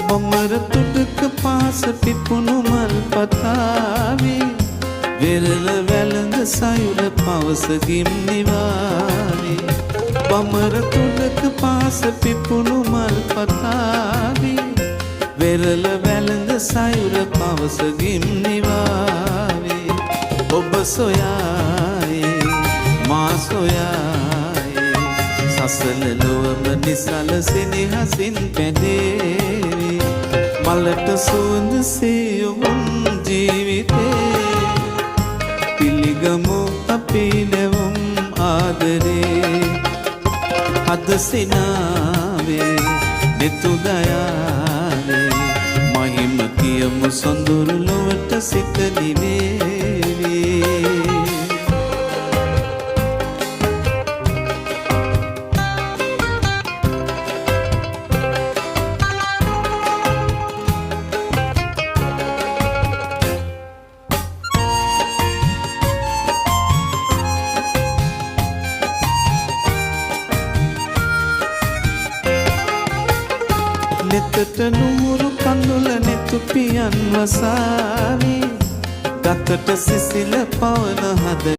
බොමර තුඩක පාස පිපුණු මල් පතාවේ වෙරළ වැළඳ සයුර පවස ගිම්නිවාවේ බොමර තුඩක පාස පිපුණු මල් පතාවේ වෙරළ වැළඳ සයුර පවස ගිම්නිවාවේ ඔබ සොයායේ මා සොයායේ සසල ලොවම නිසල සෙනෙහසින් පැනේවි මලට සුවඳ සියුම් ජීවිතේ පිළිගමු අපි නැවුම් ආදරේ අද සිනාවේ නෙතු දයාවේ මහිම කියමු සොඳුරු ලොවට සිත නිවේවි නෙතට නුමුරු කඳුල නෙතු පියන් වසාවි ගතට සිසිල පවන හද